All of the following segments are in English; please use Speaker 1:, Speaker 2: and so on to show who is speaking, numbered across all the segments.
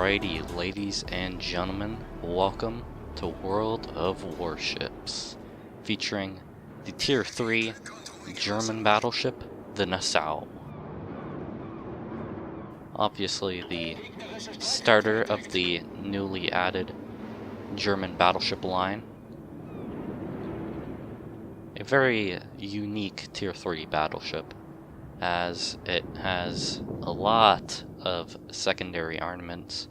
Speaker 1: Alrighty, ladies and gentlemen, welcome to World of Warships, featuring the Tier 3 German battleship, the Nassau. Obviously the starter of the newly added German battleship line. A very unique Tier 3 battleship, as it has a lot of secondary armaments.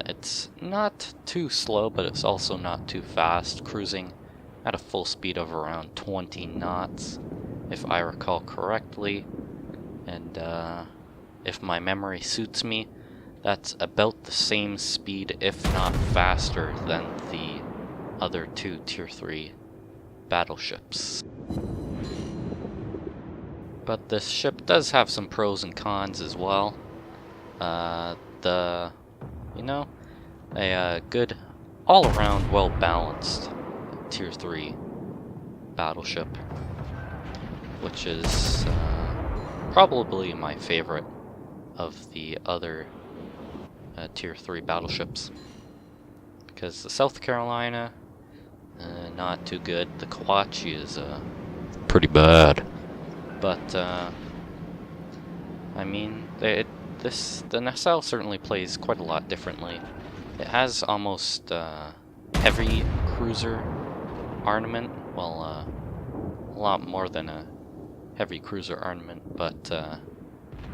Speaker 1: It's not too slow, but it's also not too fast, cruising at a full speed of around 20 knots, if I recall correctly. And if my memory suits me, that's about the same speed, if not faster, than the other two Tier 3 battleships. But this ship does have some pros and cons as well. A good, all-around, well-balanced Tier 3 battleship, which is probably my favorite of the other Tier 3 battleships. Because the South Carolina, not too good. The Kawachee is pretty bad. But, I mean, the Nassau certainly plays quite a lot differently. It has almost heavy cruiser armament, well, a lot more than a heavy cruiser armament, but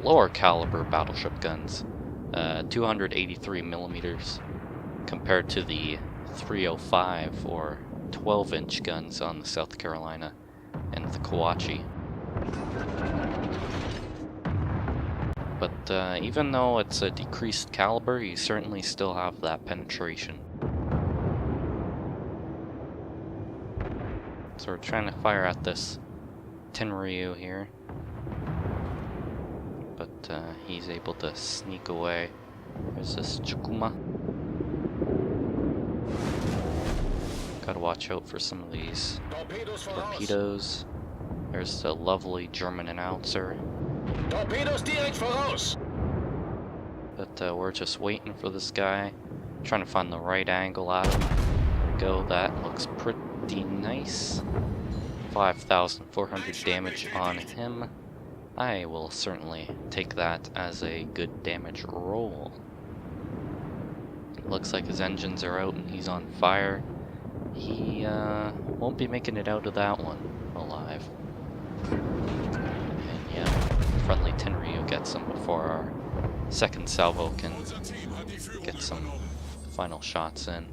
Speaker 1: lower caliber battleship guns, 283 millimeters, compared to the 305 or 12-inch guns on the South Carolina and the Kawachee. But even though it's a decreased caliber, you certainly still have that penetration. So we're trying to fire at this Tenryu here, but he's able to sneak away. There's this Chikuma. Gotta watch out for some of these torpedoes. There's the lovely German announcer.
Speaker 2: Torpedos direkt voraus!
Speaker 1: But we're just waiting for this guy, trying to find the right angle at him. There we go, that looks pretty nice. 5,400 damage on him. I will certainly take that as a good damage roll. Looks like his engines are out and he's on fire. He won't be making it out of that one alive. And yeah, friendly Tenryu gets him before our second salvo can get some final shots in.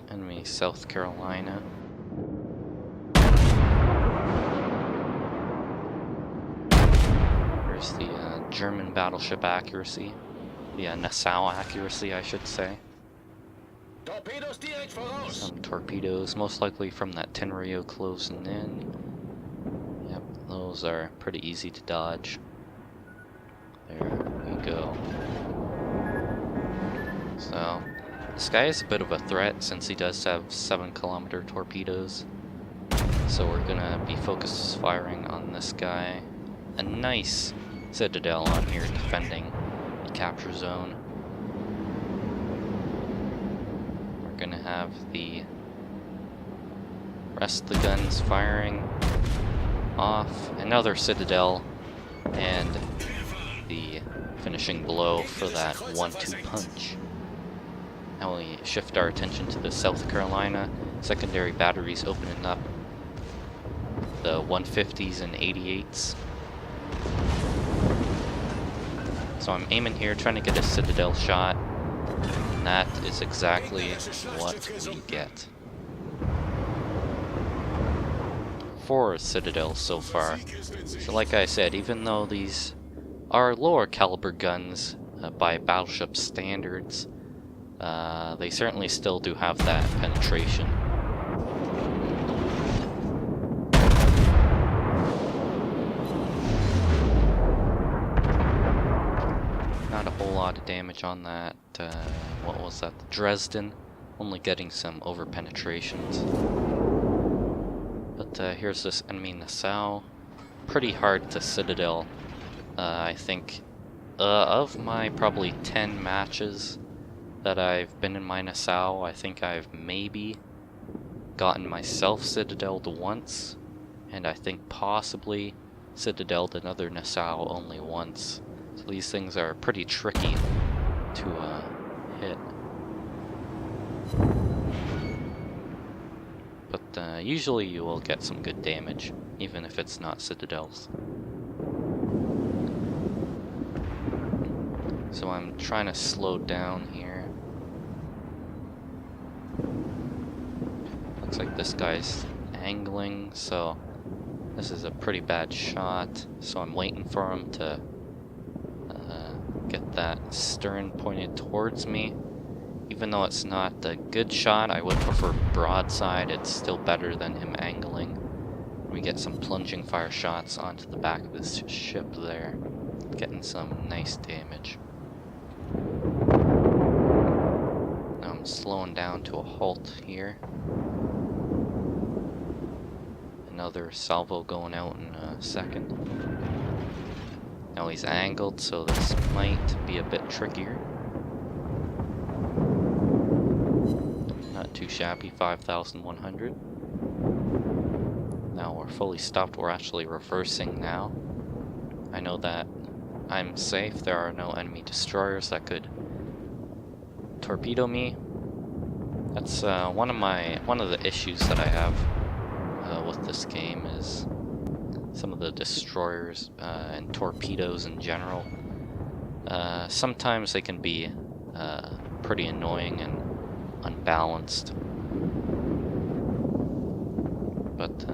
Speaker 1: Enemy South Carolina. Here's the German battleship accuracy. The Nassau accuracy, I should say. Some torpedoes, most likely from that Tenryu closing in. Yep, those are pretty easy to dodge. There we go. So, this guy is a bit of a threat since he does have 7-kilometer torpedoes. So we're gonna be focused firing on this guy. A nice citadel on here defending the capture zone. Gonna have the rest of the guns firing off. Another citadel and the finishing blow for that 1-2 punch. Now we shift our attention to the South Carolina. Secondary batteries opening up. The 150s and 88s. So I'm aiming here, trying to get a citadel shot. And that is exactly what we get. 4 citadels so far. So like I said, even though these are lower caliber guns by battleship standards, they certainly still do have that penetration. Not a whole lot of damage on that, what was that, the Dresden, only getting some over penetrations. But here's this enemy Nassau, pretty hard to citadel. I think Of my probably 10 matches that I've been in my Nassau, I think I've maybe gotten myself citadeled once, and I think possibly citadeled another Nassau only once. So these things are pretty tricky to hit. But usually you will get some good damage, even if it's not citadels. So I'm trying to slow down here. Looks like this guy's angling, so this is a pretty bad shot. So I'm waiting for him to get that stern pointed towards me. Even though it's not a good shot, I would prefer broadside. It's still better than him angling. We get some plunging fire shots onto the back of his ship there, getting some nice damage. Now I'm slowing down to a halt here. Another salvo going out in a second. Now he's angled, so this might be a bit trickier. Not too shabby, 5,100. Now we're fully stopped, we're actually reversing now. I know that I'm safe, there are no enemy destroyers that could torpedo me. That's one of the issues that I have with this game is some of the destroyers and torpedoes in general. Sometimes they can be pretty annoying and unbalanced. But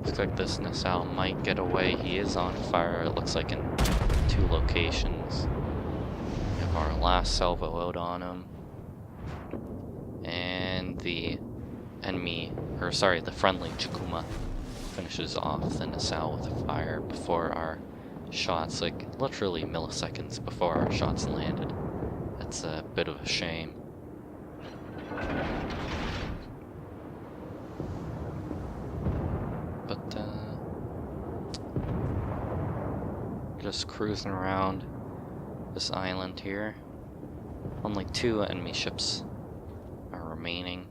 Speaker 1: looks like this Nassau might get away. He is on fire, it looks like in 2 locations. We have our last salvo out on him. And the the friendly Chikuma finishes off the Nassau with a fire before our shots, like literally milliseconds before our shots landed. That's a bit of a shame. But just cruising around this island here. Only 2 enemy ships are remaining.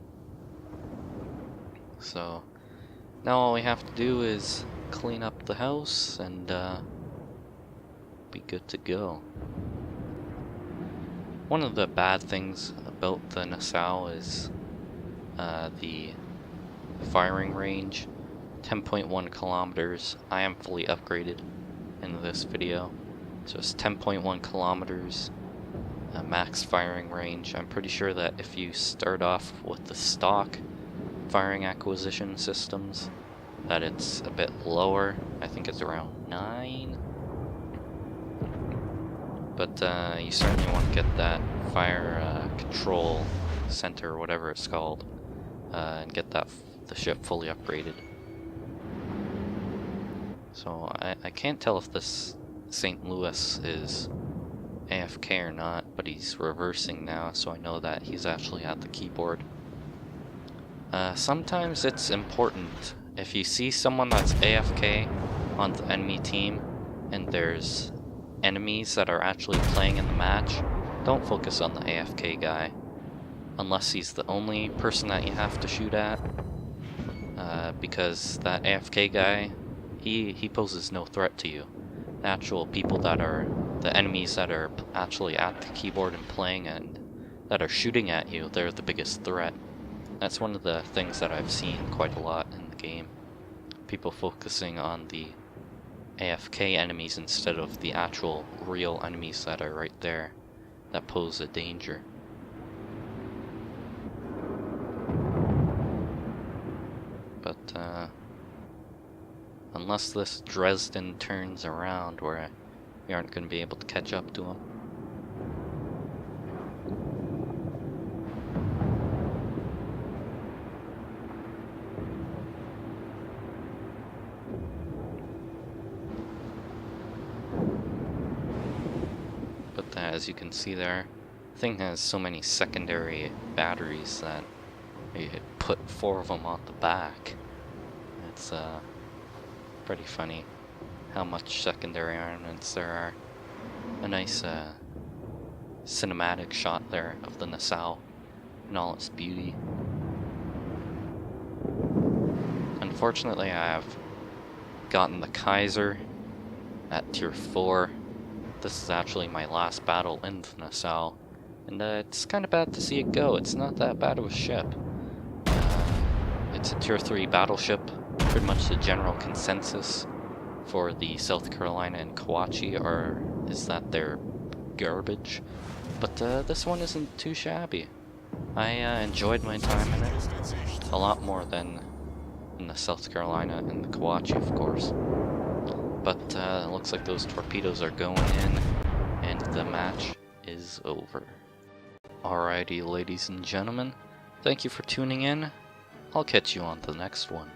Speaker 1: So now all we have to do is clean up the house and be good to go. One of the bad things about the Nassau is the firing range. 10.1 kilometers. I am fully upgraded in this video. So it's 10.1 kilometers max firing range. I'm pretty sure that if you start off with the stock firing acquisition systems, that it's a bit lower. I think it's around 9. But you certainly want to get that fire control center, or whatever it's called, and get the ship fully upgraded. So I can't tell if this St. Louis is AFK or not, but he's reversing now, so I know that he's actually at the keyboard. Sometimes it's important, if you see someone that's AFK on the enemy team, and there's enemies that are actually playing in the match, don't focus on the AFK guy, unless he's the only person that you have to shoot at, because that AFK guy, he poses no threat to you. The actual people that are the enemies that are actually at the keyboard and playing and that are shooting at you, they're the biggest threat. That's one of the things that I've seen quite a lot in the game. People focusing on the AFK enemies instead of the actual real enemies that are right there that pose a danger. But unless this Dresden turns around, where we aren't going to be able to catch up to him. But as you can see there, the thing has so many secondary batteries that you could put 4 of them on the back. It's pretty funny how much secondary armaments there are. A nice cinematic shot there of the Nassau in all its beauty. Unfortunately, I have gotten the Kaiser at tier 4. This is actually my last battle in the Nassau, and it's kind of bad to see it go. It's not that bad of a ship. It's a tier 3 battleship, pretty much the general consensus for the South Carolina and Kawachi is that they're garbage, but this one isn't too shabby. I enjoyed my time in it a lot more than in the South Carolina and the Kawachi, of course. But it looks like those torpedoes are going in, and the match is over. Alrighty, ladies and gentlemen, thank you for tuning in. I'll catch you on the next one.